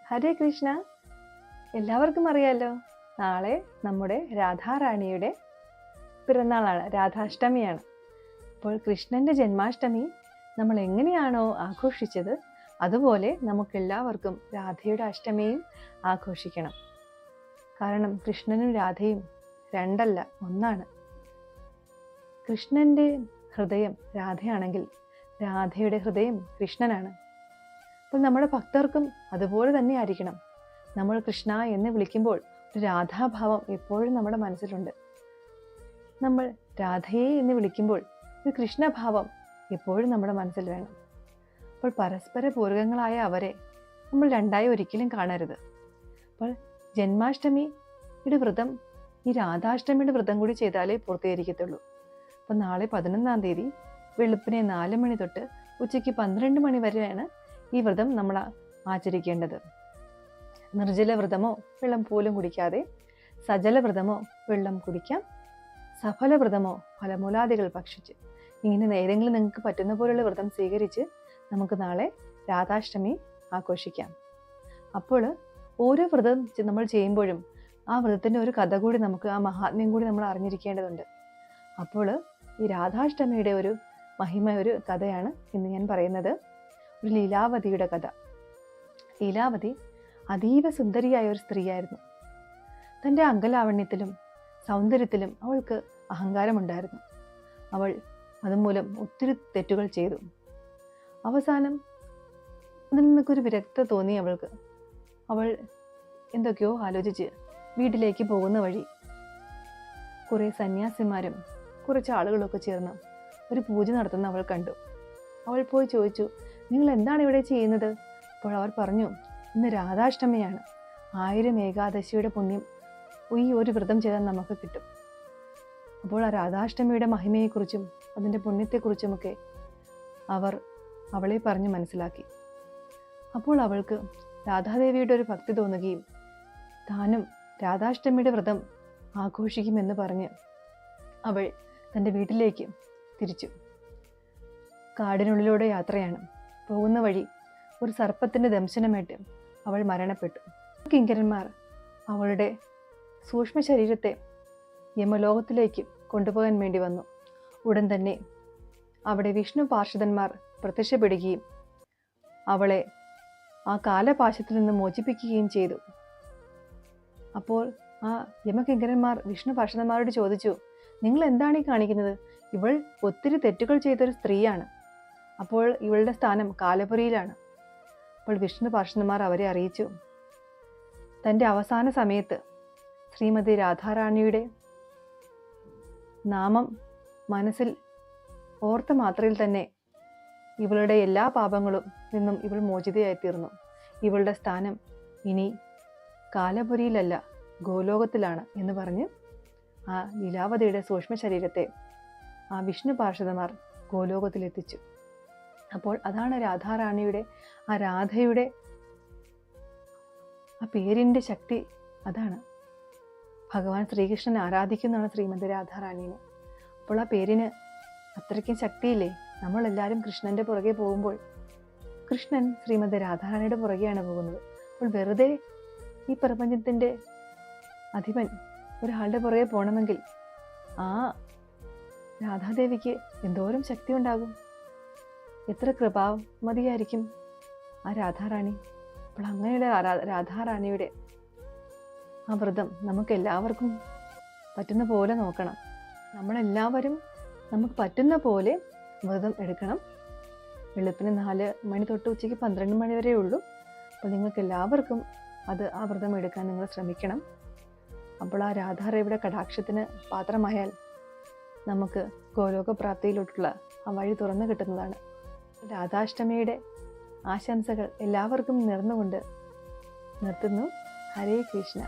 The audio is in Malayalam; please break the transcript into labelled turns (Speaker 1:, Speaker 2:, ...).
Speaker 1: ഹരേ കൃഷ്ണ. എല്ലാവർക്കും അറിയാലോ, നാളെ നമ്മുടെ രാധാറാണിയുടെ പിറന്നാളാണ്, രാധാഷ്ടമിയാണ്. അപ്പോൾ കൃഷ്ണൻ്റെ ജന്മാഷ്ടമി നമ്മൾ എങ്ങനെയാണോ ആഘോഷിച്ചത് അതുപോലെ നമുക്കെല്ലാവർക്കും രാധയുടെ അഷ്ടമിയും ആഘോഷിക്കണം. കാരണം കൃഷ്ണനും രാധയും രണ്ടല്ല, ഒന്നാണ്. കൃഷ്ണൻ്റെ ഹൃദയം രാധയാണെങ്കിൽ രാധയുടെ ഹൃദയം കൃഷ്ണനാണ്. അപ്പോൾ നമ്മുടെ ഭക്തർക്കും അതുപോലെ തന്നെ ആയിരിക്കണം. നമ്മൾ കൃഷ്ണ എന്ന് വിളിക്കുമ്പോൾ ഒരു രാധാഭാവം എപ്പോഴും നമ്മുടെ മനസ്സിലുണ്ട്. നമ്മൾ രാധയെ എന്ന് വിളിക്കുമ്പോൾ ഒരു കൃഷ്ണഭാവം എപ്പോഴും നമ്മുടെ മനസ്സിൽ വേണം. അപ്പോൾ പരസ്പര പൂരകങ്ങളായ അവരെ നമ്മൾ രണ്ടായി ഒരിക്കലും കാണരുത്. അപ്പോൾ ജന്മാഷ്ടമിയുടെ വ്രതം ഈ രാധാഷ്ടമിയുടെ വ്രതം കൂടി ചെയ്താലേ പൂർത്തീകരിക്കത്തുള്ളൂ. അപ്പോൾ നാളെ 11-ാം തീയതി വെളുപ്പിനെ 4 മണി തൊട്ട് ഉച്ചയ്ക്ക് 12 മണി വരെയാണ് ഈ വ്രതം നമ്മൾ ആചരിക്കേണ്ടത്. നിർജ്ജല വ്രതമോ വെള്ളം പോലും കുടിക്കാതെ, സജല വ്രതമോ വെള്ളം കുടിക്കാം, സഫല വ്രതമോ ഫലമൂലാദികൾ ഭക്ഷിച്ച്, ഇങ്ങനെ ഏതെങ്കിലും നിങ്ങൾക്ക് പറ്റുന്ന പോലുള്ള വ്രതം സ്വീകരിച്ച് നമുക്ക് നാളെ രാധാഷ്ടമി ആഘോഷിക്കാം. അപ്പോൾ ഓരോ വ്രതം നമ്മൾ ചെയ്യുമ്പോഴും ആ വ്രതത്തിൻ്റെ ഒരു കഥ കൂടി നമുക്ക്, ആ മഹാത്മ്യം കൂടി നമ്മൾ അറിഞ്ഞിരിക്കേണ്ടതുണ്ട്. അപ്പോൾ ഈ രാധാഷ്ടമിയുടെ ഒരു മഹിമ, ഒരു കഥയാണ് ഇന്ന് ഞാൻ പറയുന്നത്. ഒരു ലീലാവതിയുടെ കഥ. ലീലാവതി അതീവ സുന്ദരിയായ ഒരു സ്ത്രീയായിരുന്നു. തൻ്റെ അംഗലാവണ്യത്തിലും സൗന്ദര്യത്തിലും അവൾക്ക് അഹങ്കാരമുണ്ടായിരുന്നു. അവൾ അതുമൂലം ഒത്തിരി തെറ്റുകൾ ചെയ്തു. അവസാനം അതിൽ നിന്നൊക്കെ ഒരു വിരക്ത തോന്നി അവൾക്ക്. അവൾ എന്തൊക്കെയോ ആലോചിച്ച് വീട്ടിലേക്ക് പോകുന്ന വഴി കുറേ സന്യാസിമാരും കുറച്ച് ആളുകളൊക്കെ ചേർന്ന് ഒരു പൂജ നടത്തുന്ന അവൾ കണ്ടു. അവൾ പോയി ചോദിച്ചു, നിങ്ങൾ എന്താണ് ഇവിടെ ചെയ്യുന്നത്? അപ്പോൾ അവർ പറഞ്ഞു, ഇന്ന് രാധാഷ്ടമിയാണ്, 1000 ഏകാദശിയുടെ പുണ്യം ഈ ഒരു വ്രതം ചെയ്താൽ നമുക്ക് കിട്ടും. അപ്പോൾ ആ രാധാഷ്ടമിയുടെ മഹിമയെക്കുറിച്ചും അതിൻ്റെ പുണ്യത്തെക്കുറിച്ചുമൊക്കെ അവർ അവളെ പറഞ്ഞ് മനസ്സിലാക്കി. അപ്പോൾ അവൾക്ക് രാധാദേവിയുടെ ഒരു ഭക്തി തോന്നുകയും താനും രാധാഷ്ടമിയുടെ വ്രതം ആഘോഷിക്കുമെന്ന് പറഞ്ഞ് അവൾ തൻ്റെ വീട്ടിലേക്ക് തിരിച്ചു. കാടിനുള്ളിലൂടെ യാത്രയാണ്. പോകുന്ന വഴി ഒരു സർപ്പത്തിൻ്റെ ദംശനമേറ്റ് അവൾ മരണപ്പെട്ടു. കിങ്കരന്മാർ അവളുടെ സൂക്ഷ്മ ശരീരത്തെ യമലോകത്തിലേക്ക് കൊണ്ടുപോകാൻ വേണ്ടി വന്നു. ഉടൻ തന്നെ അവിടെ വിഷ്ണു പാർഷദന്മാർ പ്രത്യക്ഷപ്പെടുകയും അവളെ ആ കാലപാശത്തിൽ നിന്ന് മോചിപ്പിക്കുകയും ചെയ്തു. അപ്പോൾ ആ യമകിങ്കരന്മാർ വിഷ്ണു പാർഷദന്മാരോട് ചോദിച്ചു, നിങ്ങൾ എന്താണ് ഈ കാണിക്കുന്നത്? ഇവൾ ഒത്തിരി തെറ്റുകൾ ചെയ്തൊരു സ്ത്രീയാണ്. അപ്പോൾ ഇവളുടെ സ്ഥാനം കാലപുരിയിലാണ്. അപ്പോൾ വിഷ്ണു പാർഷദന്മാർ അവരെ അറിയിച്ചു, തൻ്റെ അവസാന സമയത്ത് ശ്രീമതി രാധാറാണിയുടെ നാമം മനസ്സിൽ ഓർത്ത മാത്രയിൽ തന്നെ ഇവളുടെ എല്ലാ പാപങ്ങളും നിന്നും ഇവൾ മോചിതയായിത്തീർന്നു. ഇവളുടെ സ്ഥാനം ഇനി കാലപുരിയിലല്ല, ഗോലോകത്തിലാണ് എന്ന് പറഞ്ഞ് ആ ലീലാവതിയുടെ സൂക്ഷ്മ ശരീരത്തെ ആ വിഷ്ണു പാർഷദന്മാർ ഗോലോകത്തിലെത്തിച്ചു. അപ്പോൾ അതാണ് രാധാറാണിയുടെ, ആ രാധയുടെ ആ പേരിൻ്റെ ശക്തി. അതാണ് ഭഗവാൻ ശ്രീകൃഷ്ണൻ ആരാധിക്കുന്നതാണ് ശ്രീമതി രാധാറാണീനെ. അപ്പോൾ ആ പേരിന് അത്രയ്ക്കും ശക്തിയില്ലേ. നമ്മളെല്ലാവരും കൃഷ്ണൻ്റെ പുറകെ പോകുമ്പോൾ കൃഷ്ണൻ ശ്രീമതി രാധാറാണിയുടെ പുറകെയാണ് പോകുന്നത്. അപ്പോൾ വെറുതെ ഈ പ്രപഞ്ചത്തിൻ്റെ അധിപൻ ഒരാളുടെ പുറകെ പോകണമെങ്കിൽ ആ രാധാദേവിക്ക് എന്തോരം ശക്തി ഉണ്ടാകും, എത്ര കൃപാമതിയായിരിക്കും ആ രാധാറാണി. അപ്പോൾ അങ്ങനെയുള്ള രാധാറാണിയുടെ ആ വ്രതം നമുക്ക് എല്ലാവർക്കും പറ്റുന്ന പോലെ നോക്കണം. നമ്മളെല്ലാവരും നമുക്ക് പറ്റുന്ന പോലെ വ്രതം എടുക്കണം. വെളുപ്പിന് 4 മണി തൊട്ട് ഉച്ചയ്ക്ക് 12 മണി വരെ ഉള്ളൂ. അപ്പോൾ നിങ്ങൾക്ക് എല്ലാവർക്കും ആ വ്രതം എടുക്കാൻ നിങ്ങൾ ശ്രമിക്കണം. അപ്പോൾ ആ രാധാറാണിയുടെ കടാക്ഷത്തിന് പാത്രമായാൽ നമുക്ക് ഗോലോകപ്രാപ്തിയിലോട്ടുള്ള ആ വഴി തുറന്നു കിട്ടുന്നതാണ്. രാധാഷ്ടമിയുടെ ആശംസകൾ എല്ലാവർക്കും നേർന്നുകൊണ്ട് നിർത്തുന്നു. ഹരേ കൃഷ്ണ.